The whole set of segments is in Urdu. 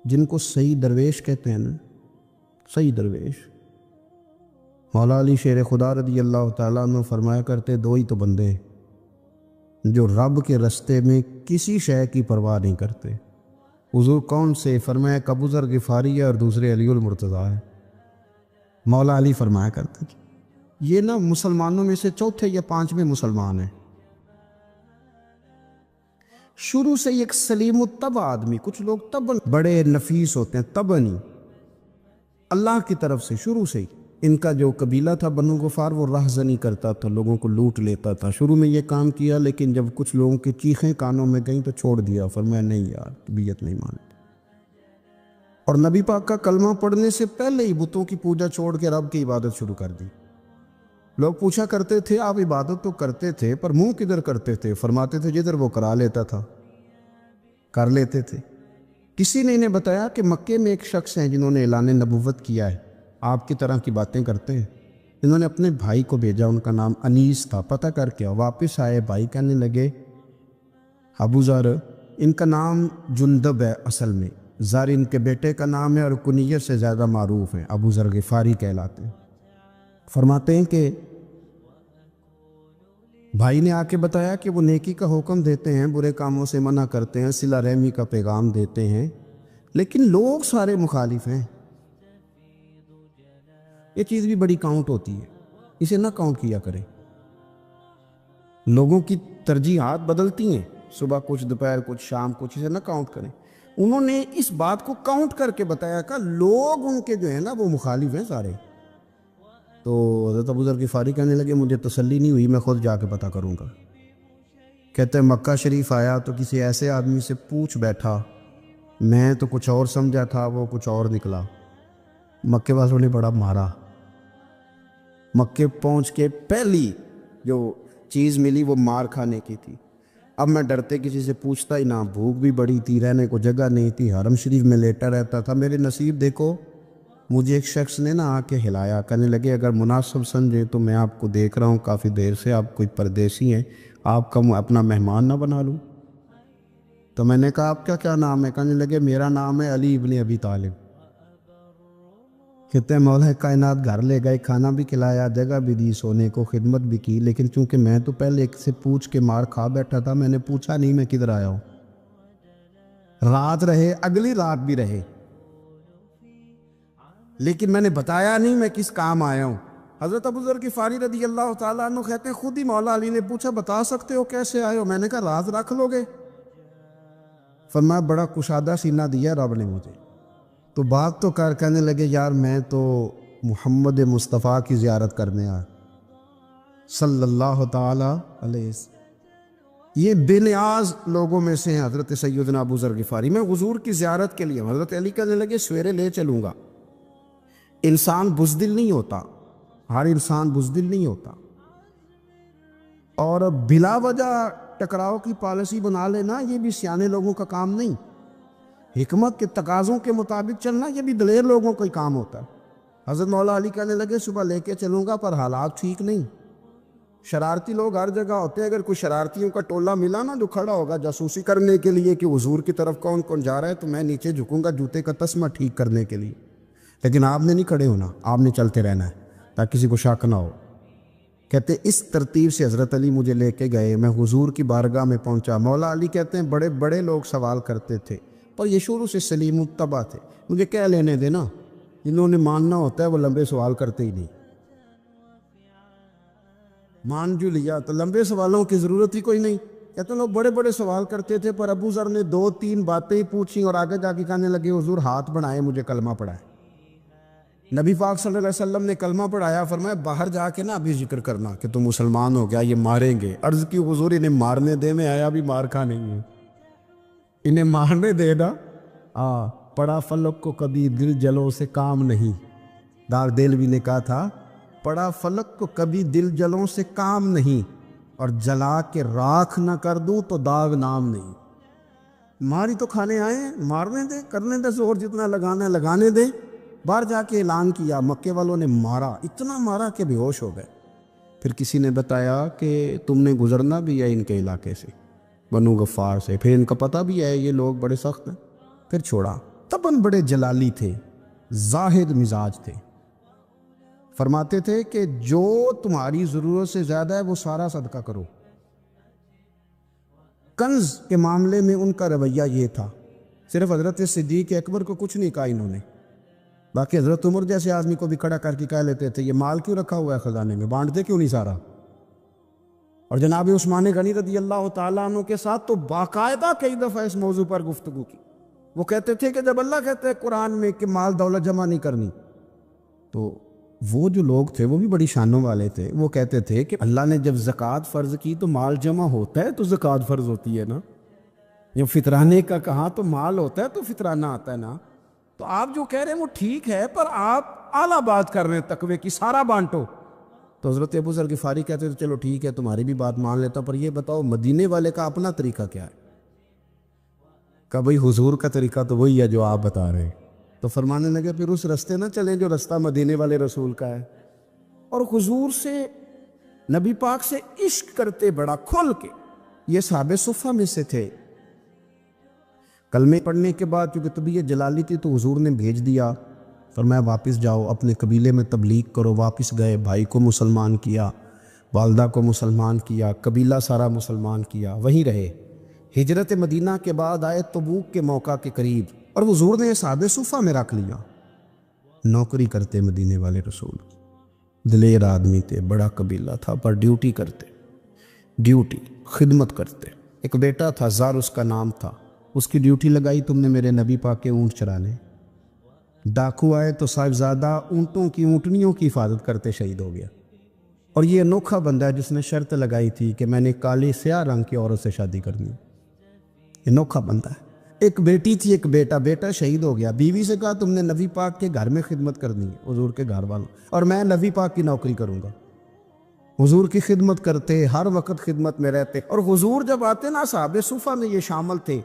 جن کو صحیح درویش کہتے ہیں نا، صحیح درویش، مولا علی شیر خدا رضی اللہ تعالیٰ عنہ فرمایا کرتے دو ہی تو بندے ہیں جو رب کے رستے میں کسی شے کی پرواہ نہیں کرتے۔ حضور کون سے؟ فرمایا ایک ابو ذر غفاری ہے اور دوسرے علی المرتضیٰ ہے۔ مولا علی فرمایا کرتے تھے یہ نا مسلمانوں میں سے چوتھے یا پانچویں مسلمان ہیں۔ شروع سے ایک سلیم الطبع آدمی، کچھ لوگ طبعاً بڑے نفیس ہوتے ہیں، طبعاً ہی اللہ کی طرف سے شروع سے ہی۔ ان کا جو قبیلہ تھا بنو غفار وہ راہزنی کرتا تھا، لوگوں کو لوٹ لیتا تھا۔ شروع میں یہ کام کیا، لیکن جب کچھ لوگوں کی چیخیں کانوں میں گئیں تو چھوڑ دیا، فرمایا نہیں یار طبیعت نہیں مانتی۔ اور نبی پاک کا کلمہ پڑھنے سے پہلے ہی بتوں کی پوجا چھوڑ کے رب کی عبادت شروع کر دی۔ لوگ پوچھا کرتے تھے آپ عبادت تو کرتے تھے پر منہ کدھر کرتے تھے؟ فرماتے تھے جدھر وہ کرا لیتا تھا کر لیتے تھے۔ کسی نے انہیں بتایا کہ مکے میں ایک شخص ہیں جنہوں نے اعلان نبوت کیا ہے، آپ کی طرح کی باتیں کرتے ہیں۔ انہوں نے اپنے بھائی کو بھیجا، ان کا نام انیس تھا، پتہ کر کے واپس آئے، بھائی کہنے لگے ابو ذر، ان کا نام جندب ہے، اصل میں ذر ان کے بیٹے کا نام ہے اور کنیت سے زیادہ معروف ہیں، ابو ذر غفاری کہلاتے ہیں۔ فرماتے ہیں کہ بھائی نے آ کے بتایا کہ وہ نیکی کا حکم دیتے ہیں، برے کاموں سے منع کرتے ہیں، صلہ رحمی کا پیغام دیتے ہیں، لیکن لوگ سارے مخالف ہیں۔ یہ چیز بھی بڑی کاؤنٹ ہوتی ہے، اسے نہ کاؤنٹ کیا کریں۔ لوگوں کی ترجیحات بدلتی ہیں، صبح کچھ، دوپہر کچھ، شام کچھ، اسے نہ کاؤنٹ کریں۔ انہوں نے اس بات کو کاؤنٹ کر کے بتایا کہ لوگ ان کے جو ہیں نا وہ مخالف ہیں سارے۔ تو حضرت ابو ذر غفاری کہنے لگے مجھے تسلی نہیں ہوئی، میں خود جا کے پتہ کروں گا۔ کہتے ہیں مکہ شریف آیا تو کسی ایسے آدمی سے پوچھ بیٹھا، میں تو کچھ اور سمجھا تھا، وہ کچھ اور نکلا۔ مکے والوں نے بڑا مارا۔ مکے پہنچ کے پہلی جو چیز ملی وہ مار کھانے کی تھی۔ اب میں ڈرتے کسی سے پوچھتا ہی نہ، بھوک بھی بڑی تھی، رہنے کو جگہ نہیں تھی، حرم شریف میں لیٹا رہتا تھا۔ میرے نصیب دیکھو، مجھے ایک شخص نے آ کے ہلایا، کہنے لگے اگر مناسب سمجھے تو میں آپ کو دیکھ رہا ہوں کافی دیر سے، آپ کوئی پردیسی ہیں، آپ کا اپنا مہمان نہ بنا لوں؟ تو میں نے کہا آپ کا کیا نام ہے؟ کہنے لگے میرا نام ہے علی ابن ابی طالب۔ کہتے ہیں مولا کائنات گھر لے گئے، کھانا بھی کھلایا، جگہ بھی دی سونے کو، خدمت بھی کی، لیکن چونکہ میں تو پہلے ایک سے پوچھ کے مار کھا بیٹھا تھا، میں نے پوچھا نہیں میں کدھر آیا ہوں۔ رات رہے، اگلی رات بھی رہے، لیکن میں نے بتایا نہیں میں کس کام آیا ہوں۔ حضرت ابو ذر غفاری رضی اللہ تعالیٰ عنہ کہتے ہیں خود ہی مولا علی نے پوچھا بتا سکتے ہو کیسے آئے ہو؟ میں نے کہا راز رکھ لو گے؟ فرمایا بڑا کشادہ سینہ دیا رب نے مجھے، تو بات تو کر۔ کہنے لگے یار میں تو محمد مصطفیٰ کی زیارت کرنے آیا صلی اللہ تعالیٰ علیہ وسلم۔ یہ بے نیاز لوگوں میں سے ہیں حضرت سیدنا ابو ذر غفاری، میں حضور کی زیارت کے لیے۔ حضرت علی کہنے لگے سویرے لے چلوں گا۔ انسان بزدل نہیں ہوتا، ہر انسان بزدل نہیں ہوتا، اور بلا وجہ ٹکراؤ کی پالیسی بنا لینا یہ بھی سیانے لوگوں کا کام نہیں۔ حکمت کے تقاضوں کے مطابق چلنا یہ بھی دلیر لوگوں کا ہی کام ہوتا ہے۔ حضرت مولا علی کہنے لگے صبح لے کے چلوں گا پر حالات ٹھیک نہیں، شرارتی لوگ ہر جگہ ہوتے ہیں، اگر کوئی شرارتیوں کا ٹولہ ملا نا جو کھڑا ہوگا جاسوسی کرنے کے لیے کہ حضور کی طرف کون کون جا رہا ہے، تو میں نیچے جھکوں گا جوتے کا تسمہ ٹھیک کرنے کے لیے، لیکن آپ نے نہیں کھڑے ہونا، آپ نے چلتے رہنا ہے تاکہ کسی کو شک نہ ہو۔ کہتے اس ترتیب سے حضرت علی مجھے لے کے گئے، میں حضور کی بارگاہ میں پہنچا۔ مولا علی کہتے ہیں بڑے بڑے لوگ سوال کرتے تھے پر یہ شروع سے سلیم الطبع تھے، مجھے کہہ لینے دینا، جنہوں نے ماننا ہوتا ہے وہ لمبے سوال کرتے ہی نہیں۔ مان جو لیا تو لمبے سوالوں کی ضرورت ہی کوئی نہیں۔ کہتے ہیں لوگ بڑے بڑے سوال کرتے تھے پر ابو ذر نے 2-3 باتیں پوچھی اور آگے جا کے کہنے لگے حضور ہاتھ بڑھائے مجھے کلمہ پڑھائے۔ نبی پاک صلی اللہ علیہ وسلم نے کلمہ پڑھایا، فرمایا باہر جا کے نا ابھی ذکر کرنا کہ تم مسلمان ہو گیا، یہ ماریں گے۔ عرض کی حضور انہیں مارنے دے، میں آیا بھی مار کھانے نہیں، انہیں مارنے دے نا۔ پڑا فلک کو کبھی دل جلوں سے کام نہیں، دار دلوی نے کہا تھا پڑا فلک کو کبھی دل جلوں سے کام نہیں، اور جلا کے راکھ نہ کر دوں تو داغ نام نہیں۔ ماری تو کھانے آئے ہیں، مارنے دے، کرنے دے، زور جتنا لگانا ہے لگانے دے۔ باہر جا کے اعلان کیا، مکے والوں نے مارا، اتنا مارا کہ بے ہوش ہو گئے۔ پھر کسی نے بتایا کہ تم نے گزرنا بھی ہے ان کے علاقے سے، بنو غفار سے، پھر ان کا پتہ بھی ہے یہ لوگ بڑے سخت ہیں، پھر چھوڑا۔ تباً بڑے جلالی تھے، زاہد مزاج تھے۔ فرماتے تھے کہ جو تمہاری ضرورت سے زیادہ ہے وہ سارا صدقہ کرو۔ کنز کے معاملے میں ان کا رویہ یہ تھا، صرف حضرت صدیق اکبر کو کچھ نہیں کہا انہوں نے، باقی حضرت عمر جیسے آدمی کو بھی کھڑا کر کے کہہ لیتے تھے یہ مال کیوں رکھا ہوا ہے خزانے میں، بانٹتے کیوں نہیں سارا۔ اور جناب عثمان غنی رضی اللہ تعالیٰ عنہ کے ساتھ تو باقاعدہ کئی دفعہ اس موضوع پر گفتگو کی۔ وہ کہتے تھے کہ جب اللہ کہتے ہیں قرآن میں کہ مال دولت جمع نہیں کرنی، تو وہ جو لوگ تھے وہ بھی بڑی شانوں والے تھے، وہ کہتے تھے کہ اللہ نے جب زکوٰۃ فرض کی تو مال جمع ہوتا ہے تو زکوٰۃ فرض ہوتی ہے نا، جب فطرانے کا کہا تو مال ہوتا ہے تو فطرانہ آتا ہے نا۔ تو آپ جو کہہ رہے ہیں وہ ٹھیک ہے، پر آپ اعلیٰ بات کر رہے ہیں تقوی کی، سارا بانٹو۔ تو حضرت ابو ذر غفاری کہتے تھے چلو ٹھیک ہے تمہاری بھی بات مان لیتا، پر یہ بتاؤ مدینے والے کا اپنا طریقہ کیا ہے؟ کہ بھئی حضور کا طریقہ تو وہی ہے جو آپ بتا رہے ہیں۔ تو فرمانے لگے پھر اس رستے نہ چلیں جو رستہ مدینے والے رسول کا ہے، اور حضور سے، نبی پاک سے عشق کرتے بڑا کھل کے۔ یہ صحابہ صفہ میں سے تھے۔ کلمے پڑھنے کے بعد چونکہ طبیعت جلالی تھی تو حضور نے بھیج دیا، فرمایا واپس جاؤ اپنے قبیلے میں تبلیغ کرو۔ واپس گئے، بھائی کو مسلمان کیا، والدہ کو مسلمان کیا، قبیلہ سارا مسلمان کیا، وہیں رہے۔ ہجرت مدینہ کے بعد آئے تبوک کے موقع کے قریب، اور حضور نے صحابہ صفہ میں رکھ لیا۔ نوکری کرتے مدینے والے رسول، دلیر آدمی تھے، بڑا قبیلہ تھا، پر ڈیوٹی کرتے، ڈیوٹی خدمت کرتے۔ ایک بیٹا تھا زار اس کا نام تھا، اس کی ڈیوٹی لگائی تم نے میرے نبی پاک کے اونٹ چرانے۔ ڈاکو آئے تو صاحبزادہ اونٹوں کی، اونٹنیوں کی حفاظت کرتے شہید ہو گیا۔ اور یہ انوکھا بندہ ہے جس نے شرط لگائی تھی کہ میں نے کالی سیاہ رنگ کی عورت سے شادی کرنی۔ یہ انوکھا بندہ ہے۔ ایک بیٹی تھی، ایک بیٹا، بیٹا شہید ہو گیا۔ بیوی سے کہا تم نے نبی پاک کے گھر میں خدمت کرنی ہے، حضور کے گھر والوں، اور میں نبی پاک کی نوکری کروں گا۔ حضور کی خدمت کرتے، ہر وقت خدمت میں رہتے۔ اور حضور جب آتے نا، صحابہ صفہ میں یہ شامل تھے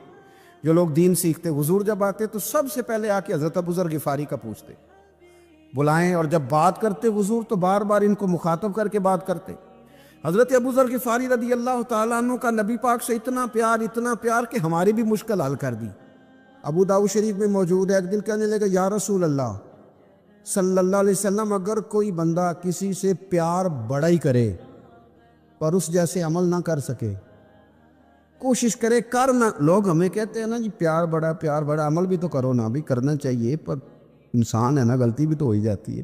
جو لوگ دین سیکھتے، حضور جب آتے تو سب سے پہلے آ کے حضرت ابو ذر غفاری کا پوچھتے، بلائیں، اور جب بات کرتے حضور تو بار بار ان کو مخاطب کر کے بات کرتے۔ حضرت ابو ذر غفاری رضی اللہ تعالیٰ عنہ کا نبی پاک سے اتنا پیار کہ ہماری بھی مشکل حل کر دی۔ ابو داؤد شریف میں موجود ہے، ایک دن کہنے لگا یا رسول اللہ صلی اللہ علیہ وسلم، اگر کوئی بندہ کسی سے پیار بڑا ہی کرے پر اس جیسے عمل نہ کر سکے، کوشش کرے کرنا، لوگ ہمیں کہتے ہیں نا جی پیار بڑا، عمل بھی تو کرو نا، بھی کرنا چاہیے، پر انسان ہے نا، غلطی بھی تو ہو ہی جاتی ہے۔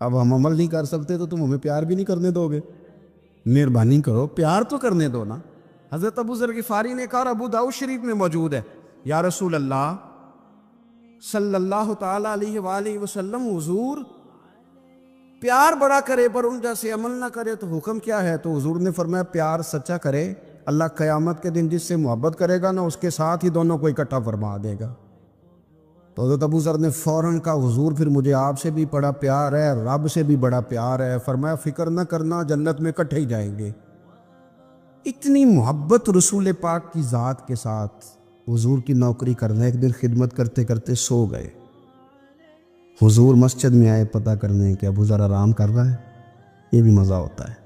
اب ہم عمل نہیں کر سکتے تو تم ہمیں پیار بھی نہیں کرنے دو گے، مہربانی کرو پیار تو کرنے دو نا۔ حضرت ابو ذر غفاری نے کہا، اور ابو داؤد شریف میں موجود ہے، یا رسول اللہ صلی اللہ تعالیٰ علیہ وآلہ وسلم، حضور پیار بڑا کرے پر ان جیسے عمل نہ کرے تو حکم کیا ہے؟ تو حضور نے فرمایا پیار سچا کرے، اللہ قیامت کے دن جس سے محبت کرے گا نا اس کے ساتھ ہی دونوں کو اکٹھا فرما دے گا۔ تو حضرت ابو ذر نے فوراً کہا حضور پھر مجھے آپ سے بھی بڑا پیار ہے، رب سے بھی بڑا پیار ہے۔ فرمایا فکر نہ کرنا، جنت میں اکٹھے ہی جائیں گے۔ اتنی محبت رسول پاک کی ذات کے ساتھ حضور کی نوکری کرنا۔ ایک دن خدمت کرتے کرتے سو گئے، حضور مسجد میں آئے پتہ کرنے کہ ابو ذر آرام کر رہا ہے۔ یہ بھی مزہ ہوتا ہے،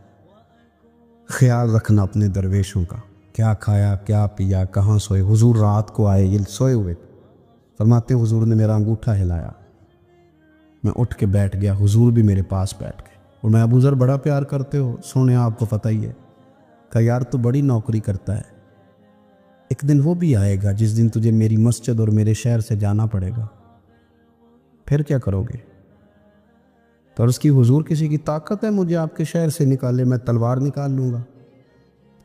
خیال رکھنا اپنے درویشوں کا، کیا کھایا کیا پیا، کہاں سوئے۔ حضور رات کو آئے، یہ سوئے ہوئے، فرماتے ہیں حضور نے میرا انگوٹھا ہلایا، میں اٹھ کے بیٹھ گیا، حضور بھی میرے پاس بیٹھ گئے۔ اور میں ابو ذر بڑا پیار کرتے ہو، سونے آپ کو پتہ ہی ہے، کہ یار تو بڑی نوکری کرتا ہے، ایک دن وہ بھی آئے گا جس دن تجھے میری مسجد اور میرے شہر سے جانا پڑے گا، پھر کیا کرو گے؟ تو عرض کی حضور کسی کی طاقت ہے مجھے آپ کے شہر سے نکالے؟ میں تلوار نکال لوں گا۔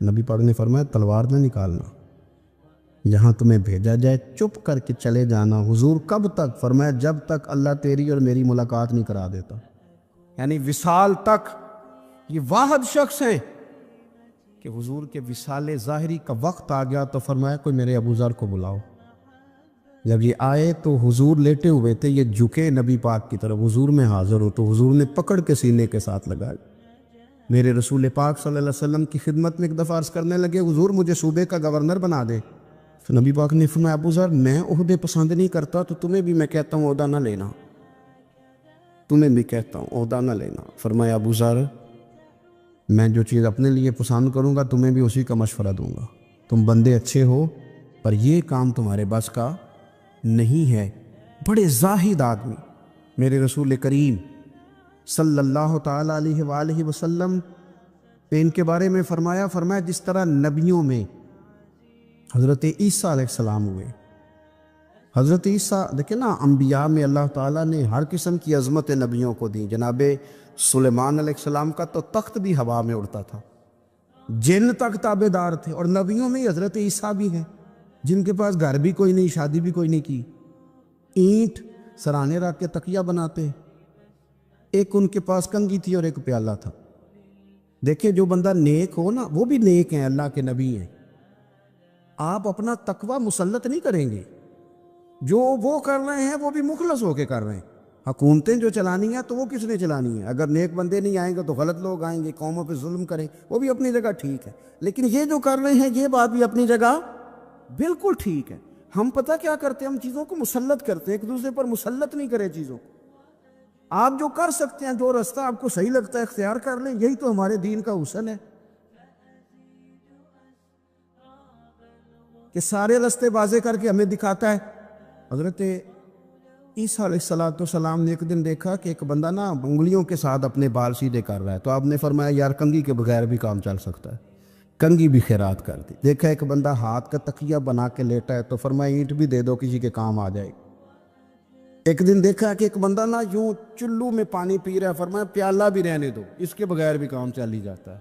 نبی پاک نے فرمایا تلوار نہ نکالنا، جہاں تمہیں بھیجا جائے چپ کر کے چلے جانا۔ حضور کب تک؟ فرمایا جب تک اللہ تیری اور میری ملاقات نہیں کرا دیتا، یعنی وصال تک۔ یہ واحد شخص ہیں کہ حضور کے وصال ظاہری کا وقت آ گیا تو فرمایا کوئی میرے ابو ذر کو بلاؤ۔ جب یہ آئے تو حضور لیٹے ہوئے تھے، یہ جھکے نبی پاک کی طرف، حضور میں حاضر ہو، تو حضور نے پکڑ کے سینے کے ساتھ لگایا۔ میرے رسول پاک صلی اللہ علیہ وسلم کی خدمت میں ایک دفعہ عرض کرنے لگے حضور مجھے صوبے کا گورنر بنا دے۔ تو نبی پاک نے فرمایا ابو ذر میں عہدے پسند نہیں کرتا، تو تمہیں بھی میں کہتا ہوں عہدہ نہ لینا، تمہیں بھی کہتا ہوں عہدہ نہ لینا۔ فرمایا ابو ذر میں جو چیز اپنے لیے پسند کروں گا تمہیں بھی اسی کا مشورہ دوں گا، تم بندے اچھے ہو پر یہ کام تمہارے بس کا نہیں ہے بڑے زاہد آدمی. میرے رسول کریم صلی اللہ تعالیٰ علیہ وآلہ وسلم نے ان کے بارے میں فرمایا جس طرح نبیوں میں حضرت عیسیٰ علیہ السلام ہوئے. حضرت عیسیٰ دیکھیں نا، انبیاء میں اللہ تعالیٰ نے ہر قسم کی عظمت نبیوں کو دی. جناب سلیمان علیہ السلام کا تو تخت بھی ہوا میں اڑتا تھا، جن تک تابع دار تھے. اور نبیوں میں حضرت عیسیٰ بھی ہیں جن کے پاس گھر بھی کوئی نہیں، شادی بھی کوئی نہیں کی، اینٹ سرانے رکھ کے تکیہ بناتے. ایک ان کے پاس کنگھی تھی اور ایک پیالہ تھا. دیکھیں جو بندہ نیک ہو نا، وہ بھی نیک ہیں، اللہ کے نبی ہیں. آپ اپنا تقوی مسلط نہیں کریں گے. جو وہ کر رہے ہیں وہ بھی مخلص ہو کے کر رہے ہیں. حکومتیں جو چلانی ہیں تو وہ کس نے چلانی ہیں؟ اگر نیک بندے نہیں آئیں گے تو غلط لوگ آئیں گے، قوموں پہ ظلم کریں، وہ بھی اپنی جگہ ٹھیک ہے. لیکن یہ جو کر رہے ہیں یہ بات بھی اپنی جگہ بالکل ٹھیک ہے. ہم پتہ کیا کرتے ہیں؟ ہم چیزوں کو مسلط کرتے ہیں، ایک دوسرے پر مسلط نہیں کرے چیزوں کو. آپ جو کر سکتے ہیں، جو رستہ آپ کو صحیح لگتا ہے اختیار کر لیں. یہی تو ہمارے دین کا حسن ہے کہ سارے رستے واضح کر کے ہمیں دکھاتا ہے. حضرت عیسیٰ علیہ السلام نے ایک دن دیکھا کہ ایک بندہ نا انگلیوں کے ساتھ اپنے بال سیدھے کر رہا ہے. تو آپ نے فرمایا یار کنگھی کے بغیر بھی کام چل سکتا ہے. کنگھی بھی خیرات کر دی. دیکھا ایک بندہ ہاتھ کا تکیہ بنا کے لیٹا ہے تو فرمایا اینٹ بھی دے دو، کسی کے کام آ جائے. ایک دن دیکھا کہ ایک بندہ نا یوں چلو میں پانی پی رہا ہے، فرمایا پیالہ بھی رہنے دو، اس کے بغیر بھی کام چل ہی جاتا ہے.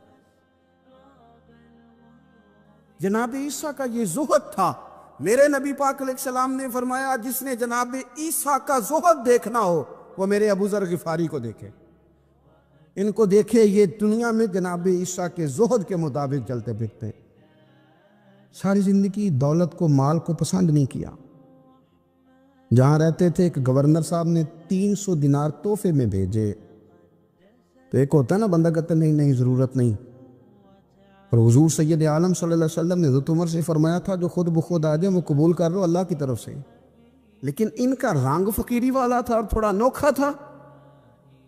جناب عیسیٰ کا یہ زہد تھا. میرے نبی پاک علیہ السلام نے فرمایا جس نے جناب عیسیٰ کا زہد دیکھنا ہو وہ میرے ابو ذر غفاری کو دیکھے. ان کو دیکھے، یہ دنیا میں جناب عیسیٰ کے زہد کے مطابق چلتے پھرتے. ساری زندگی دولت کو، مال کو پسند نہیں کیا. جہاں رہتے تھے ایک گورنر صاحب نے 300 دینار تحفے میں بھیجے. تو ایک ہوتا ہے نا بندہ کہتا نہیں نہیں ضرورت نہیں. اور حضور سید عالم صلی اللہ علیہ وسلم نے حضرت عمر سے فرمایا تھا جو خود بخود آ جائے وہ قبول کر لو اللہ کی طرف سے. لیکن ان کا رنگ فقیری والا تھا اور تھوڑا انوکھا تھا.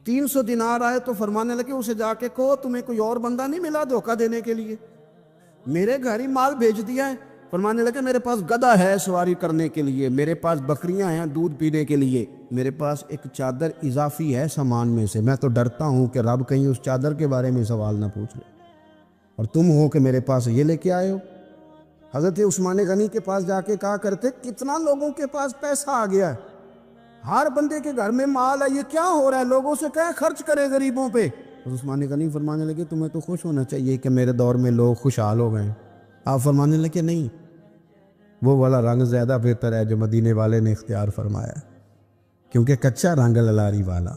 300 دینار آئے تو فرمانے لگے اسے جا کے کہو تمہیں کوئی اور بندہ نہیں ملا دھوکہ دینے کے لیے؟ میرے گھر ہی مال بھیج دیا ہے. فرمانے لگے میرے پاس گدھا ہے سواری کرنے کے لیے، میرے پاس بکریاں ہیں دودھ پینے کے لیے، میرے پاس ایک چادر اضافی ہے سامان میں سے. میں تو ڈرتا ہوں کہ رب کہیں اس چادر کے بارے میں سوال نہ پوچھ لے، اور تم ہو کہ میرے پاس یہ لے کے آئے ہو. حضرت عثمان غنی کے پاس جا کے کہا کرتے کتنا لوگوں کے پاس پیسہ آ گیا ہے، ہر بندے کے گھر میں مال ہے، یہ کیا ہو رہا ہے؟ لوگوں سے کہیں خرچ کرے غریبوں پہ. عثمان غنی فرمانے لگے تمہیں تو خوش ہونا چاہیے کہ میرے دور میں لوگ خوشحال ہو گئے. آپ فرمانے لگے نہیں، وہ والا رنگ زیادہ بہتر ہے جو مدینے والے نے اختیار فرمایا، کیونکہ کچا رنگ للاری والا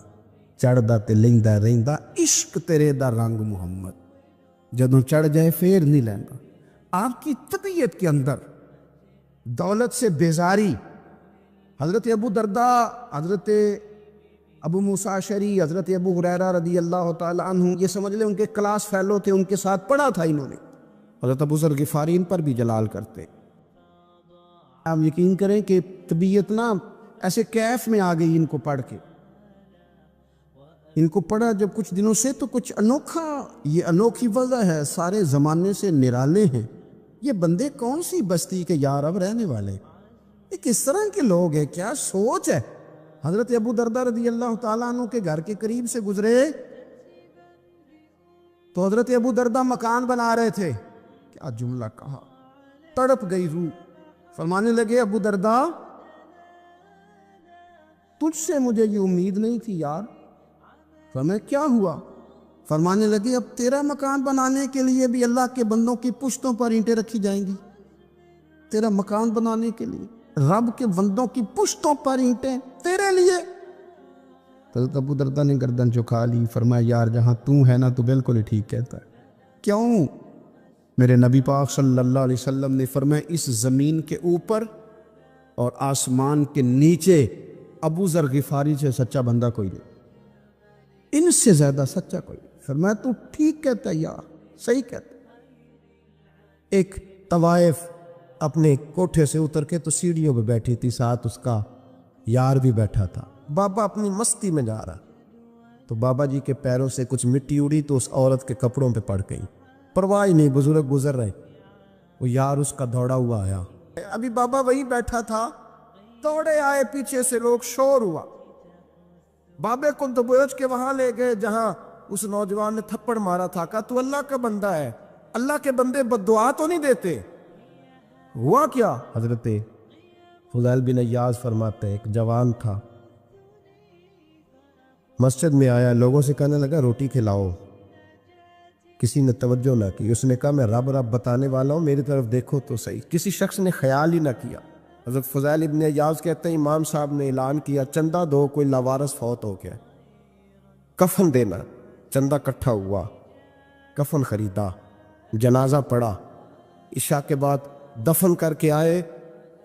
چڑھدا تے لیندا رہندا عشق تیرے دا رنگ محمد، جدوں چڑھ جائے پھر نہیں لیندا. آپ کی طبیعت کے اندر دولت سے بیزاری. حضرت ابو درداء، حضرت ابو موسیٰ اشعری، حضرت ابو ہریرہ رضی اللہ تعالیٰ عنہ، یہ سمجھ لیں ان کے کلاس فیلو تھے، ان کے ساتھ پڑھا تھا انہوں نے. حضرت ابو ذر غفاری ان پر بھی جلال کرتے. آپ یقین کریں کہ طبیعت نا ایسے کیف میں آ گئی ان کو پڑھ کے. ان کو پڑھا جب کچھ دنوں سے تو کچھ انوکھا، یہ انوکھی وضع ہے، سارے زمانے سے نرالے ہیں. یہ بندے کون سی بستی کے یار اب رہنے والے، یہ کس طرح کے لوگ ہیں، کیا سوچ ہے. حضرت ابو درداء رضی اللہ تعالیٰ عنہ کے گھر کے قریب سے گزرے تو حضرت ابو درداء مکان بنا رہے تھے. کیا جملہ کہا، تڑپ گئی روح. فرمانے لگے ابو درداء تجھ سے مجھے یہ امید نہیں تھی یار. فرمایا کیا ہوا؟ فرمانے لگے اب تیرا مکان بنانے کے لیے بھی اللہ کے بندوں کی پشتوں پر اینٹیں رکھی جائیں گی. تیرا مکان بنانے کے لیے رب کے بندوں کی پشتوں پر اینٹیں تیرے لیے. حضرت ابو درداء نے گردن جھکا لی. فرمایا یار جہاں تو ہے نا تو بالکل ہی ٹھیک کہتا ہے. کیوں؟ میرے نبی پاک صلی اللہ علیہ وسلم نے فرمایا اس زمین کے اوپر اور آسمان کے نیچے ابو ذر غفاری سے سچا بندہ کوئی نہیں، ان سے زیادہ سچا کوئی نہیں. فرمایا تو ٹھیک کہتا ہے یار، صحیح کہتا ہے. ایک طوائف اپنے کوٹھے سے اتر کے تو سیڑھیوں پہ بیٹھی تھی، ساتھ اس کا یار بھی بیٹھا تھا. بابا اپنی مستی میں جا رہا تو بابا جی کے پیروں سے کچھ مٹی اڑی تو اس عورت کے کپڑوں پہ پڑ گئی. پرواہ نہیں، بزرگ گزر رہے. وہ یار اس کا دوڑا ہوا آیا. ابھی بابا وہی بیٹھا تھا دوڑے آئے پیچھے سے لوگ، شور ہوا، بابے کو دبوچ کے وہاں لے گئے جہاں اس نوجوان نے تھپڑ مارا تھا۔ کہا تو اللہ کا بندہ ہے، اللہ کے بندے بد دعا تو نہیں دیتے؟ ہوا کیا؟ حضرت فضیل بن عیاض فرماتے ہیں ایک جوان تھا، مسجد میں آیا، لوگوں سے کہنے لگا روٹی کھلاؤ، کسی نے توجہ نہ کی۔ اس نے کہا میں رب رب بتانے والا ہوں، میری طرف دیکھو تو صحیح۔ کسی شخص نے خیال ہی نہ کیا۔ حضرت فضیل ابن عیاض کہتے ہیں امام صاحب نے اعلان کیا چندہ دو، کوئی لاوارث فوت ہو گیا، کفن دینا۔ چندہ کٹھا ہوا، کفن خریدا، جنازہ پڑھا، عشاء کے بعد دفن کر کے آئے۔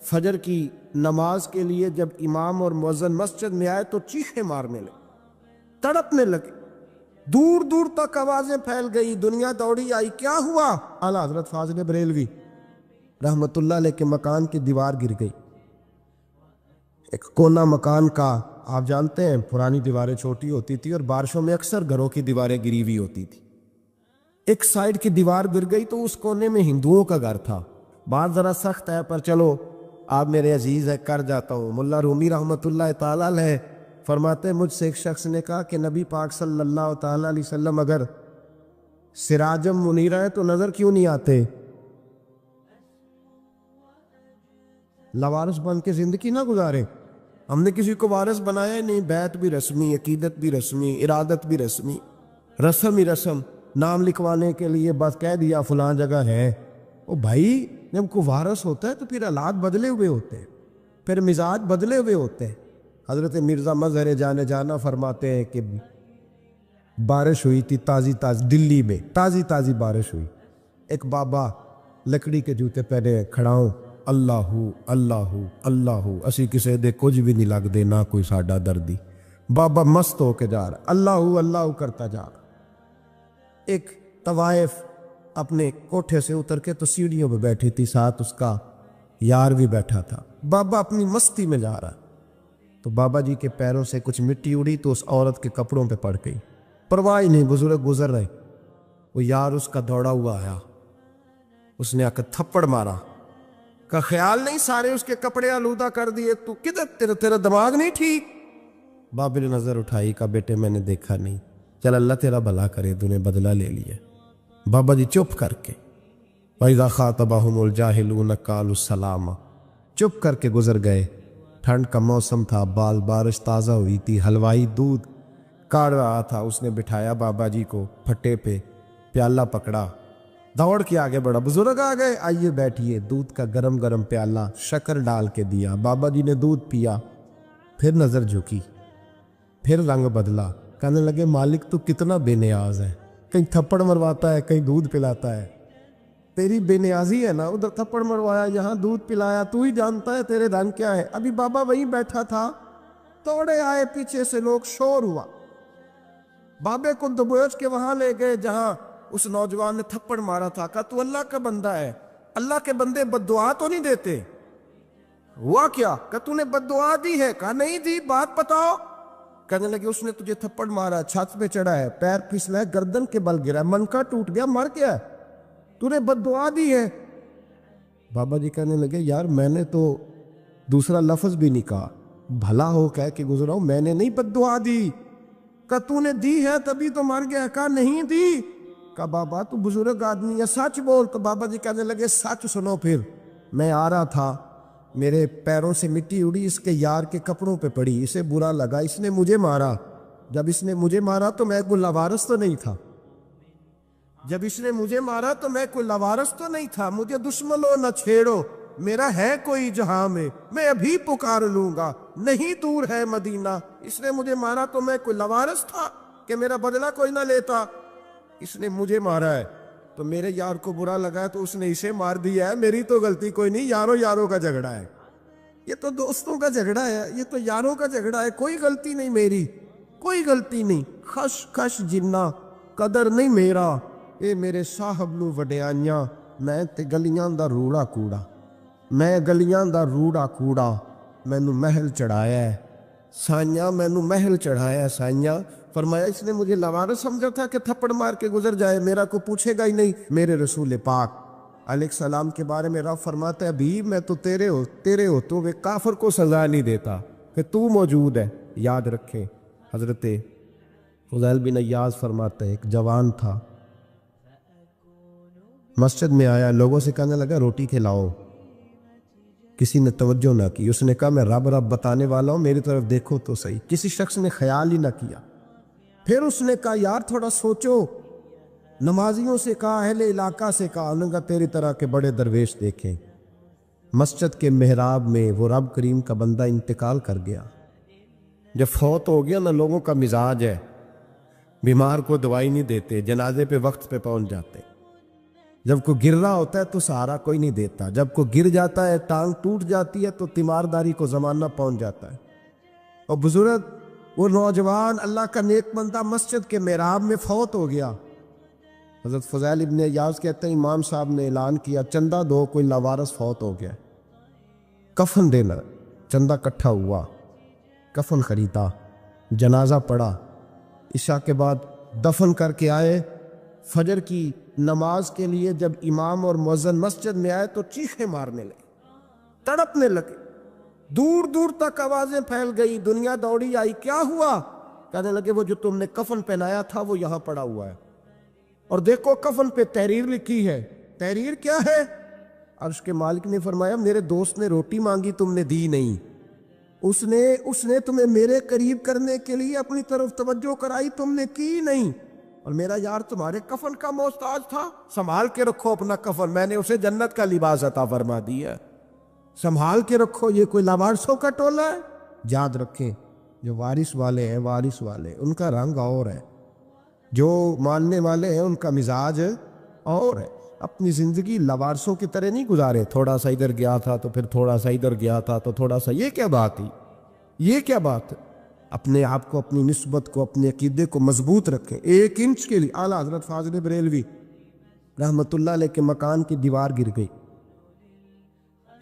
فجر کی نماز کے لیے جب امام اور مؤذن مسجد میں آئے تو چیخیں مارنے لگے، تڑپنے لگے، دور دور تک آوازیں پھیل گئی، دنیا دوڑی آئی۔ کیا ہوا؟ اعلیٰ حضرت فاضل بریلوی رحمت اللہ علیہ کے مکان کی دیوار گر گئی۔ ایک کونا مکان کا، آپ جانتے ہیں پرانی دیواریں چھوٹی ہوتی تھی اور بارشوں میں اکثر گھروں کی دیواریں گری ہوئی ہوتی تھی۔ ایک سائیڈ کی دیوار گر گئی تو اس کونے میں ہندوؤں کا گھر تھا۔ بات ذرا سخت ہے پر چلو آپ میرے عزیز ہے، کر جاتا ہوں۔ ملا رومی رحمت اللہ تعالیٰ علیہ فرماتے ہیں مجھ سے ایک شخص نے کہا کہ نبی پاک صلی اللہ تعالیٰ علیہ وسلم اگر سراجم منیرہ ہے تو نظر کیوں نہیں آتے؟ لوارث بن کے زندگی نہ گزارے۔ ہم نے کسی کو وارث بنایا نہیں، بیعت بھی رسمی، عقیدت بھی رسمی، ارادت بھی رسمی، رسم ہی رسم، نام لکھوانے کے لیے بس کہہ دیا فلاں جگہ ہے۔ او بھائی جب کوئی وارث ہوتا ہے تو پھر حالات بدلے ہوئے ہوتے ہیں، پھر مزاج بدلے ہوئے ہوتے ہیں۔ حضرت مرزا مظہر جانا فرماتے ہیں کہ بارش ہوئی تھی تازی دلی میں تازی بارش ہوئی، ایک بابا لکڑی کے جوتے پہنے کھڑا ہوں، اللہ اللہ اللہ، اسی کسے دے کچھ بھی نہیں لگ دے، نہ کوئی ساڈا دردی۔ بابا مست ہو کے جا رہا، اللہ اللہ کرتا جا رہا۔ ایک طوائف اپنے کوٹھے سے اتر کے تو سیڑھیوں پہ بیٹھی تھی، ساتھ اس کا یار بھی بیٹھا تھا۔ بابا اپنی مستی میں جا رہا تو بابا جی کے پیروں سے کچھ مٹی اڑی تو اس عورت کے کپڑوں پہ پڑ گئی، پرواہ نہیں، بزرگ گزر رہے۔ وہ یار اس کا دوڑا ہوا آیا، اس نے آ کر تھپڑ مارا، کا خیال نہیں سارے اس کے کپڑے آلودہ کر دیے، تو کدھر تیرا دماغ نہیں ٹھیک؟ بابا نے نظر اٹھائی، کہا بیٹے میں نے دیکھا نہیں، چل اللہ تیرا بھلا کرے، تو نے بدلہ لے لیا۔ بابا جی چپ کر کے وَإِذَا خَاطَبَهُمُ الْجَاهِلُونَ قَالُوا السَّلَامَ، چپ کر کے گزر گئے۔ ٹھنڈ کا موسم تھا، بارش تازہ ہوئی تھی، حلوائی دودھ کاڑ رہا تھا، اس نے بٹھایا بابا جی کو پھٹے پہ، پیالہ پکڑا، دوڑ کے آگے بڑھا، بزرگ آ گئے، آئیے بیٹھیے۔ دودھ کا گرم پیالہ شکر ڈال کے دیا، بابا جی نے دودھ پیا، پھر نظر جھکی، پھر رنگ بدلا، کہنے لگے مالک تو کتنا بے نیاز ہے، کہیں تھپڑ مرواتا ہے، کہیں دودھ پلاتا ہے، تیری بے نیازی ہے نا، ادھر تھپڑ مروایا، یہاں دودھ پلایا، تو ہی جانتا ہے تیرے رنگ کیا ہے۔ ابھی بابا وہیں بیٹھا تھا، دوڑے آئے پیچھے سے لوگ، شور ہوا، بابے کو دبوچ کے وہاں لے گئے جہاں اس نوجوان نے تھپڑ مارا تھا۔ کہا تو اللہ کا بندہ ہے، اللہ کے بندے بد دعا تو نہیں دیتے؟ ہوا کیا؟ کہا تو نے بد دعا دی ہے؟ کہا نہیں دی، بات بتاؤ۔ کہنے لگے اس نے تجھے تھپڑ مارا، چھت پہ چڑھا ہے، پیر پھسلا ہے، گردن کے بل گرا ہے، منکا ٹوٹ گیا، مر گیا، تو نے بد دعا دی ہے۔ بابا جی کہنے لگے یار میں نے تو دوسرا لفظ بھی نہیں کہا، بھلا ہو کہہ کے گزرا ہوں، میں نے نہیں بد دعا دی۔ کہا تو نے دی ہے تبھی تو مر گیا۔ کہا نہیں دی۔ کہا بابا تو بزرگ آدمی ہے، سچ بول۔ تو بابا جی کہنے لگے سچ سنو، پھر میں آ رہا تھا، میرے پیروں سے مٹی اڑی، اس کے یار کے کپڑوں پہ پڑی، اسے برا لگا، اس نے مجھے مارا۔ جب اس نے مجھے مارا تو میں کوئی لاوارث تو نہیں تھا، مجھے دشمنوں نہ چھیڑو، میرا ہے کوئی جہاں میں ابھی پکار لوں گا، نہیں دور ہے مدینہ۔ اس نے مجھے مارا تو میں کوئی لاوارث تھا کہ میرا بدلہ کوئی نہ لیتا؟ اس نے مجھے مارا ہے تو میرے یار کو برا لگا ہے تو اس نے اسے مار دیا ہے، میری تو غلطی کوئی نہیں، یاروں کا جھگڑا ہے، یہ تو دوستوں کا جھگڑا ہے، یہ تو یاروں کا جھگڑا ہے، کوئی غلطی نہیں میری، کوئی غلطی نہیں، خش جنہ قدر نہیں میرا، اے میرے صاحب نو وڈیانیاں، میں تے گلیاں دا روڑا کوڑا، مینوں محل چڑھایا ہے سائیاں، مینوں محل چڑھایا ہے سائیاں۔ فرمایا اس نے مجھے لاوارث سمجھا تھا کہ تھپڑ مار کے گزر جائے، میرا کو پوچھے گا ہی نہیں۔ میرے رسول پاک علیہ السلام کے بارے میں رب فرماتا ہے ابھی میں تو تیرے ہو تو ایک کافر کو سزا نہیں دیتا کہ تو موجود ہے. یاد رکھیں حضرت فضیل بن عیاض فرماتا ہے ایک جوان تھا، مسجد میں آیا، لوگوں سے کہنے لگا روٹی کھلاؤ. کسی نے توجہ نہ کی. اس نے کہا میں رب بتانے والا ہوں، میری طرف دیکھو تو صحیح. کسی شخص نے خیال ہی نہ کیا. پھر اس نے کہا یار تھوڑا سوچو. نمازیوں سے کہا، اہل علاقہ سے کہا، انہوں نے کہا تیری طرح کے بڑے درویش دیکھیں. مسجد کے محراب میں وہ رب کریم کا بندہ انتقال کر گیا. جب فوت ہو گیا نا، لوگوں کا مزاج ہے بیمار کو دوائی نہیں دیتے، جنازے پہ وقت پہ پہنچ جاتے. جب کوئی گر رہا ہوتا ہے تو سہارا کوئی نہیں دیتا، جب کوئی گر جاتا ہے ٹانگ ٹوٹ جاتی ہے تو تیمارداری کو زمانہ پہنچ جاتا ہے. اور بزرگ وہ نوجوان اللہ کا نیک بندہ مسجد کے محراب میں فوت ہو گیا. حضرت فضیل ابن عیاض کہتے ہیں امام صاحب نے اعلان کیا چندہ دو، کوئی لاوارث فوت ہو گیا، کفن دینا. چندہ اکٹھا ہوا، کفن خریدا، جنازہ پڑھا، عشاء کے بعد دفن کر کے آئے. فجر کی نماز کے لیے جب امام اور مؤذن مسجد میں آئے تو چیخیں مارنے لگے، تڑپنے لگے. دور دور تک آوازیں پھیل گئی، دنیا دوڑی آئی. کیا ہوا؟ کہنے لگے وہ جو تم نے کفن پہنایا تھا وہ یہاں پڑا ہوا ہے، اور دیکھو کفن پہ تحریر لکھی ہے. تحریر کیا ہے؟ عرش کے مالک نے فرمایا میرے دوست نے روٹی مانگی تم نے دی نہیں، اس نے تمہیں میرے قریب کرنے کے لیے اپنی طرف توجہ کرائی، تم نے کی نہیں. اور میرا یار تمہارے کفن کا محتاج تھا، سنبھال کے رکھو اپنا کفن، میں نے اسے جنت کا لباس عطا فرما دیا، سنبھال کے رکھو. یہ کوئی لاوارثوں کا ٹولہ ہے؟ یاد رکھیں جو وارث والے ہیں، وارث والے ان کا رنگ اور ہے، جو ماننے والے ہیں ان کا مزاج اور ہے. اپنی زندگی لاوارثوں کی طرح نہیں گزارے، تھوڑا سا ادھر گیا تھا تو پھر تھوڑا سا ادھر گیا تھا تو تھوڑا سا. یہ کیا بات ہے؟ یہ کیا بات؟ اپنے آپ کو، اپنی نسبت کو، اپنے عقیدے کو مضبوط رکھیں. 1 انچ کے لیے اعلیٰ حضرت فاضل بریلوی رحمۃ اللہ علیہ کے مکان کی دیوار گر گئی.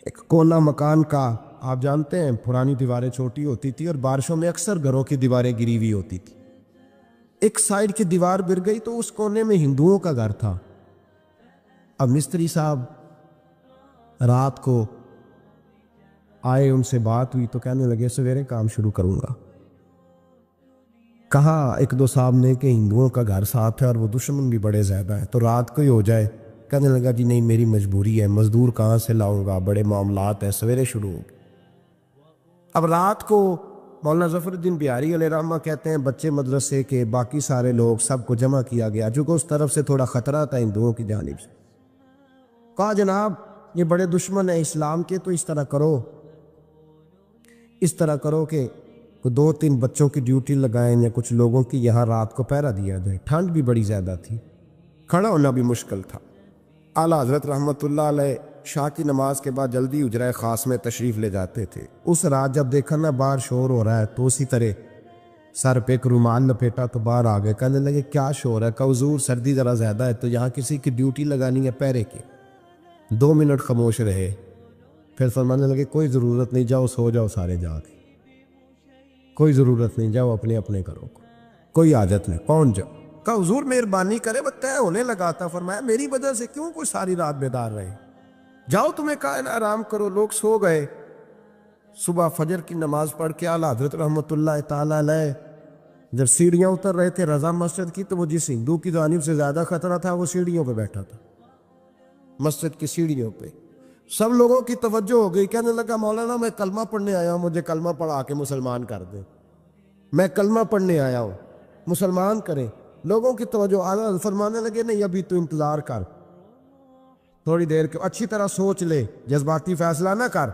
ایک کونا مکان کا، آپ جانتے ہیں پرانی دیواریں چھوٹی ہوتی تھی اور بارشوں میں اکثر گھروں کی دیواریں گری ہوئی ہوتی تھی. ایک سائیڈ کی دیوار گر گئی تو اس کونے میں ہندوؤں کا گھر تھا. اب مستری صاحب رات کو آئے، ان سے بات ہوئی تو کہنے لگے سویرے کام شروع کروں گا. کہا 1-2 صاحب نے کہ ہندوؤں کا گھر ساتھ ہے اور وہ دشمن بھی بڑے زیادہ ہیں تو رات کو ہی ہو جائے. کہنے لگا جی نہیں میری مجبوری ہے، مزدور کہاں سے لاؤں گا، بڑے معاملات ہیں، سویرے شروع ہوگی. اب رات کو مولانا ظفر الدین بہاری علیہ رحمہ کہتے ہیں بچے مدرسے کے باقی سارے لوگ سب کو جمع کیا گیا، چونکہ اس طرف سے تھوڑا خطرہ تھا ہندوؤں کی جانب سے. کہا جناب یہ بڑے دشمن ہیں اسلام کے، تو اس طرح کرو کہ 2-3 بچوں کی ڈیوٹی لگائیں یا کچھ لوگوں کی یہاں رات کو پہرا دیا جائے. ٹھنڈ بھی بڑی زیادہ تھی، کھڑا ہونا بھی مشکل تھا. اعلیٰ حضرت رحمۃ اللہ علیہ شاہ کی نماز کے بعد جلدی حجرہ خاص میں تشریف لے جاتے تھے. اس رات جب دیکھا نا باہر شور ہو رہا ہے تو اسی طرح سر پہ ایک رومال لپیٹا تو باہر آ گئے. کہنے لگے کیا شور ہے؟ کہ حضور سردی ذرا زیادہ ہے تو یہاں کسی کی ڈیوٹی لگانی ہے پہرے کی. 2 منٹ خاموش رہے، پھر فرمانے لگے کوئی ضرورت نہیں، جاؤ سو جاؤ سارے جا کے، کوئی ضرورت نہیں، جاؤ اپنے اپنے کرو، کوئی حاجت نہیں، پہنچ جاؤ. کہا حضور مہربانی کرے، وہ طے ہونے لگا تھا. فرمایا میری وجہ سے کیوں کوئی ساری رات بیدار رہے، جاؤ تمہیں کہا ہے نا آرام کرو. لوگ سو گئے. صبح فجر کی نماز پڑھ کے اعلیٰ حضرت رحمۃ اللہ تعالیٰ علیہ جب سیڑھیاں اتر رہے تھے رضا مسجد کی، تو وہ جس ہندو کی جانب سے زیادہ خطرہ تھا وہ سیڑھیوں پہ بیٹھا تھا، مسجد کی سیڑھیوں پہ. سب لوگوں کی توجہ ہو گئی. کہنے لگا مولانا میں کلمہ پڑھنے آیا ہوں، مجھے کلمہ پڑھا کے مسلمان کر دیں، میں کلمہ پڑھنے آیا ہوں، مسلمان کریں. لوگوں کی توجہ اعلیٰ فرمانے لگے نہیں ابھی تو انتظار کر، تھوڑی دیر کے اچھی طرح سوچ لے، جذباتی فیصلہ نہ کر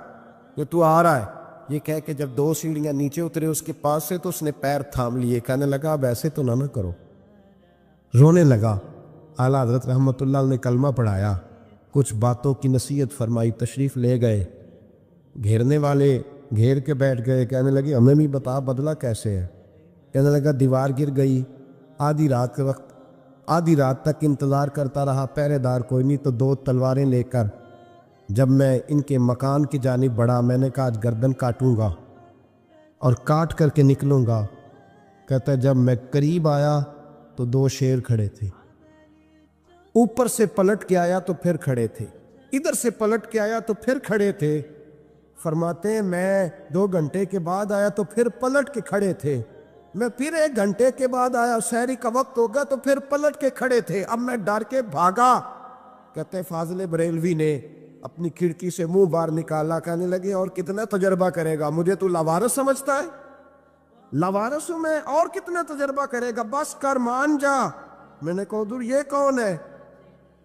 کہ تو آ رہا ہے. یہ کہہ کے جب 2 سیڑھیاں نیچے اترے اس کے پاس سے تو اس نے پیر تھام لیے. کہنے لگا اب ایسے تو نہ کرو، رونے لگا. اعلیٰ حضرت رحمۃ اللہ نے کلمہ پڑھایا، کچھ باتوں کی نصیحت فرمائی، تشریف لے گئے. گھیرنے والے گھیر کے بیٹھ گئے. کہنے لگے ہمیں بھی بتا بدلہ کیسے ہے. کہنے لگا دیوار گر گئی، آدھی رات کے وقت، آدھی رات تک انتظار کرتا رہا، پہرے دار کوئی نہیں، تو 2 تلواریں لے کر جب میں ان کے مکان کی جانب بڑھا، میں نے کہا آج گردن کاٹوں گا اور کاٹ کر کے نکلوں گا. کہتا ہے جب میں قریب آیا تو 2 شیر کھڑے تھے، اوپر سے پلٹ کے آیا تو پھر کھڑے تھے. ادھر سے پلٹ کے آیا تو پھر کھڑے تھے. فرماتے ہیں میں 2 گھنٹے کے بعد آیا تو پھر پلٹ کے کھڑے تھے. میں پھر 1 گھنٹے کے بعد آیا, سحری کا وقت ہوگا تو پھر پلٹ کے کھڑے تھے. اب میں ڈر کے بھاگا. کہتے فاضل بریلوی نے اپنی کھڑکی سے منہ باہر نکالا, کہنے لگے اور کتنا تجربہ کرے گا, مجھے تو لاوارث سمجھتا ہے؟ لاوارث ہوں میں, اور کتنا تجربہ کرے گا, بس کر مان جا. میں نے کہا حضور یہ کون ہے,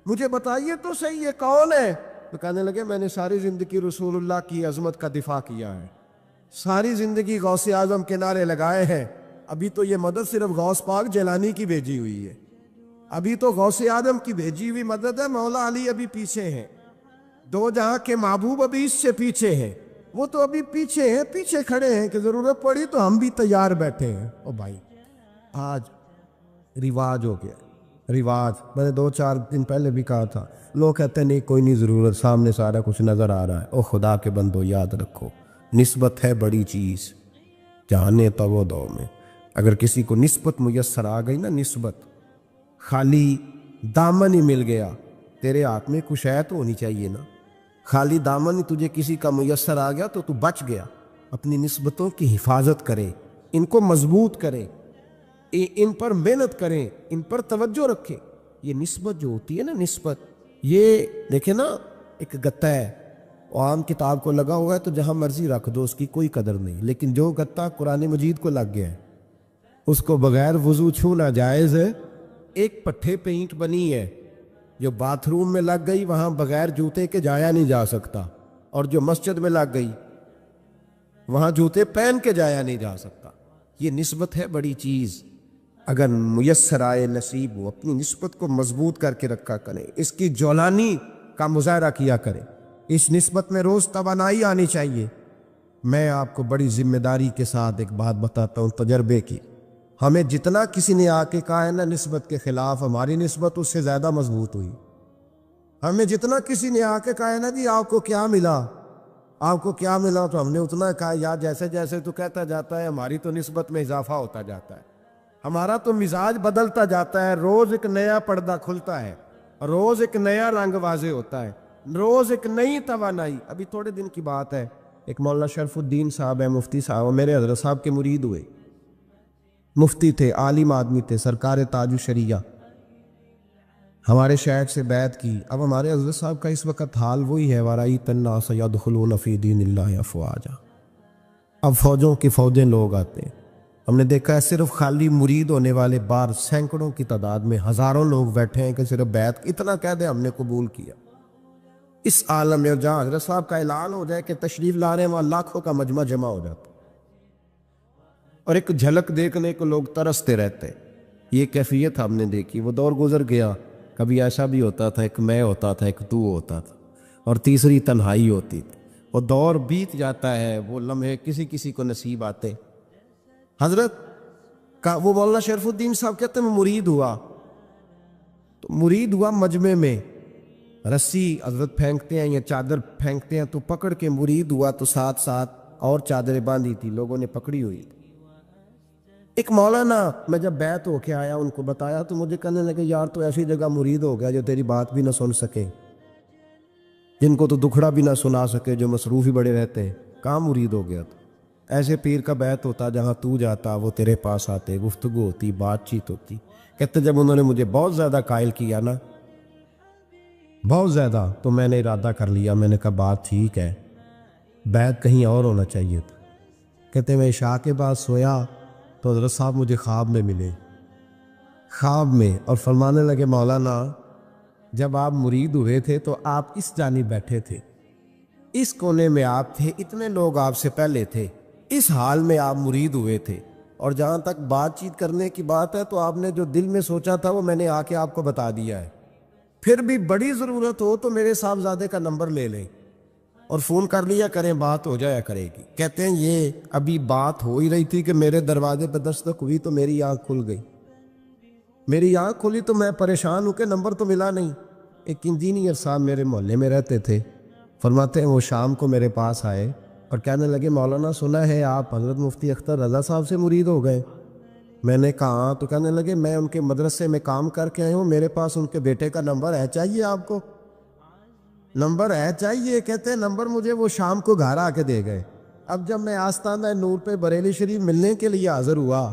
مجھے بتائیے تو صحیح یہ کون ہے. تو کہنے لگے میں نے ساری زندگی رسول اللہ کی عظمت کا دفاع کیا ہے, ساری زندگی غوث اعظم کے نعرے لگائے ہیں. ابھی تو یہ مدد صرف غوث پاک جیلانی کی بھیجی ہوئی ہے, ابھی تو غوث اعظم کی بھیجی ہوئی مدد ہے. مولا علی ابھی پیچھے ہیں, 2 جہاں کے محبوب ابھی اس سے پیچھے ہیں, وہ تو ابھی پیچھے ہیں, پیچھے کھڑے ہیں کہ ضرورت پڑی تو ہم بھی تیار بیٹھے ہیں. او بھائی آج رواج ہو گیا, رواج. میں نے 2-4 دن پہلے بھی کہا تھا, لوگ کہتے ہیں نہیں کوئی نہیں ضرورت, سامنے سارا کچھ نظر آ رہا ہے. او خدا کے بندو یاد رکھو, نسبت ہے بڑی چیز, جانے تو وہ دو میں. اگر کسی کو نسبت میسر آ گئی نا, نسبت, خالی دامن ہی مل گیا, تیرے ہاتھ میں کچھ ہے تو ہونی چاہیے نا. خالی دامن ہی تجھے کسی کا میسر آ گیا تو بچ گیا. اپنی نسبتوں کی حفاظت کرے, ان کو مضبوط کرے, ان پر محنت کریں, ان پر توجہ رکھیں. یہ نسبت جو ہوتی ہے نا, نسبت, یہ دیکھیں نا ایک گتا ہے, عام کتاب کو لگا ہوا ہے تو جہاں مرضی رکھ دو, اس کی کوئی قدر نہیں. لیکن جو گتا قرآن مجید کو لگ گیا ہے, اس کو بغیر وضو چھونا جائز ہے. ایک پٹھے پہ اینٹ بنی ہے, جو باتھ روم میں لگ گئی وہاں بغیر جوتے کے جایا نہیں جا سکتا, اور جو مسجد میں لگ گئی وہاں جوتے پہن کے جایا نہیں جا سکتا. یہ نسبت ہے بڑی چیز. اگر میسر آئے نصیب ہو, اپنی نسبت کو مضبوط کر کے رکھا کریں, اس کی جولانی کا مظاہرہ کیا کریں. اس نسبت میں روز توانائی آنی چاہیے. میں آپ کو بڑی ذمہ داری کے ساتھ ایک بات بتاتا ہوں تجربے کی. ہمیں جتنا کسی نے آ کے کہا ہے نا نسبت کے خلاف, ہماری نسبت اس سے زیادہ مضبوط ہوئی. ہمیں جتنا کسی نے آ کے کہا ہے نا جی آپ کو کیا ملا, آپ کو کیا ملا, تو ہم نے اتنا کہا یا جیسے جیسے تو کہتا جاتا ہے ہماری تو نسبت میں اضافہ ہوتا جاتا ہے, ہمارا تو مزاج بدلتا جاتا ہے. روز ایک نیا پردہ کھلتا ہے, روز ایک نیا رنگ واضح ہوتا ہے, روز ایک نئی توانائی. ابھی تھوڑے دن کی بات ہے, ایک مولانا شرف الدین صاحب ہے, مفتی صاحب, میرے حضرت صاحب کے مرید ہوئے. مفتی تھے, عالم آدمی تھے, سرکار تاج الشریعہ, ہمارے شیخ سے بیعت کی. اب ہمارے حضرت صاحب کا اس وقت حال وہی ہے, وَرَأَيْتَ النَّاسَ يَدْخُلُونَ فِي دِينِ اللَّهِ أَفْوَاجًا. اب فوجوں کی فوجیں لوگ آتے ہیں. ہم نے دیکھا ہے صرف خالی مرید ہونے والے باہر سینکڑوں کی تعداد میں ہزاروں لوگ بیٹھے ہیں کہ صرف بیعت اتنا کہہ دیں ہم نے قبول کیا. اس عالم میں جہاں حضرت صاحب کا اعلان ہو جائے کہ تشریف لا رہے ہیں, وہاں لاکھوں کا مجمع جمع ہو جاتا, اور ایک جھلک دیکھنے کو لوگ ترستے رہتے. یہ کیفیت ہم نے دیکھی. وہ دور گزر گیا, کبھی ایسا بھی ہوتا تھا ایک میں ہوتا تھا, ایک تو ہوتا تھا, اور تیسری تنہائی ہوتی تھی. وہ دور بیت جاتا ہے, وہ لمحے کسی کسی کو نصیب آتے. حضرت کا وہ مولانا شرف الدین صاحب کہتے ہیں میں مرید ہوا, تو مرید ہوا مجمع میں, رسی حضرت پھینکتے ہیں یا چادر پھینکتے ہیں تو پکڑ کے مرید ہوا, تو ساتھ ساتھ اور چادریں باندھی تھی, لوگوں نے پکڑی ہوئی تھی. ایک مولانا, میں جب بیعت ہو کے آیا ان کو بتایا تو مجھے کہنے لگے یار تو ایسی جگہ مرید ہو گیا جو تیری بات بھی نہ سن سکے, جن کو تو دکھڑا بھی نہ سنا سکے, جو مصروف ہی بڑے رہتے ہیں, کہاں مرید ہو گیا. تو ایسے پیر کا بیعت ہوتا جہاں تو جاتا, وہ تیرے پاس آتے, گفتگو ہوتی, بات چیت ہوتی. کہتے جب انہوں نے مجھے بہت زیادہ قائل کیا نا, بہت زیادہ, تو میں نے ارادہ کر لیا, میں نے کہا بات ٹھیک ہے, بیعت کہیں اور ہونا چاہیے تھا. کہتے میں عشاء کے بعد سویا تو حضرت صاحب مجھے خواب میں ملے, خواب میں, اور فرمانے لگے مولانا جب آپ مرید ہوئے تھے تو آپ اس جانب بیٹھے تھے, اس کونے میں آپ تھے, اتنے لوگ آپ سے پہلے تھے, اس حال میں آپ مرید ہوئے تھے, اور جہاں تک بات چیت کرنے کی بات ہے تو آپ نے جو دل میں سوچا تھا وہ میں نے آ کے آپ کو بتا دیا ہے. پھر بھی بڑی ضرورت ہو تو میرے صاحبزادے کا نمبر لے لیں اور فون کر لیا کریں, بات ہو جایا کرے گی. کہتے ہیں یہ ابھی بات ہو ہی رہی تھی کہ میرے دروازے پہ دستک ہوئی تو میری آنکھ کھل گئی, میری آنکھ کھلی تو میں پریشان ہوں کہ نمبر تو ملا نہیں. ایک انجینئر صاحب میرے محلے میں رہتے تھے, فرماتے ہیں وہ شام کو میرے پاس آئے اور کہنے لگے مولانا سنا ہے آپ حضرت مفتی اختر رضا صاحب سے مرید ہو گئے. میں نے کہا ہاں, تو کہنے لگے میں ان کے مدرسے میں کام کر کے آئے ہوں, میرے پاس ان کے بیٹے کا نمبر ہے, چاہیے آپ کو. نمبر ہے چاہیے، کہتے ہیں نمبر مجھے وہ شام کو گھر آ کے دے گئے۔ اب جب میں آستانہ نور پہ بریلی شریف ملنے کے لیے حاضر ہوا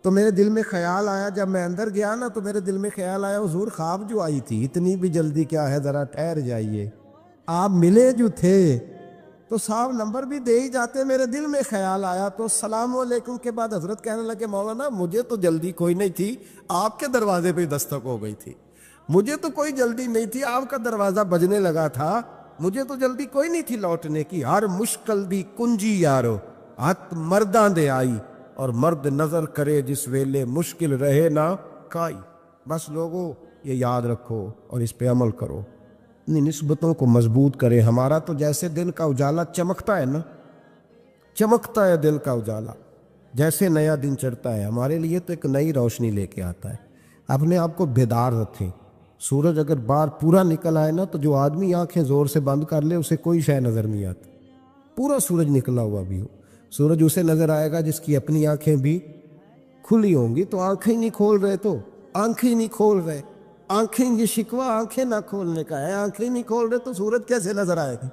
تو میرے دل میں خیال آیا، جب میں اندر گیا نا تو میرے دل میں خیال آیا حضور خواب جو آئی تھی اتنی بھی جلدی کیا ہے، ذرا ٹھہر جائیے، آپ ملے جو تھے تو صاحب نمبر بھی دے ہی جاتے۔ میرے دل میں خیال آیا تو السلام علیکم کے بعد حضرت کہنے لگے مولانا مجھے تو جلدی کوئی نہیں تھی، آپ کے دروازے پہ دستک ہو گئی تھی، مجھے تو کوئی جلدی نہیں تھی، آپ کا دروازہ بجنے لگا تھا، مجھے تو جلدی کوئی نہیں تھی لوٹنے کی۔ ہر مشکل دی کنجی یارو ہاتھ مرداں دے آئی، اور مرد نظر کرے جس ویلے مشکل رہے نہ کائی۔ بس لوگوں یہ یاد رکھو اور اس پہ عمل کرو، اپنی نسبتوں کو مضبوط کرے۔ ہمارا تو جیسے دل کا اجالا چمکتا ہے نا، چمکتا ہے دل کا اجالا، جیسے نیا دن چڑھتا ہے ہمارے لیے تو ایک نئی روشنی لے کے آتا ہے۔ اپنے آپ کو بیدار رکھیں۔ سورج اگر باہر پورا نکل آئے نا تو جو آدمی آنکھیں زور سے بند کر لے اسے کوئی شے نظر نہیں آتی، پورا سورج نکلا ہوا بھی ہو۔ سورج اسے نظر آئے گا جس کی اپنی آنکھیں بھی کھلی ہوں گی۔ تو آنکھیں نہیں کھول رہے تو آنکھیں نہیں کھول رہے، آنکھیں، یہ شکوہ آنکھیں نہ کھولنے کا ہے، آنکھیں نہیں کھول رہے تو سورج کیسے نظر آئے گی؟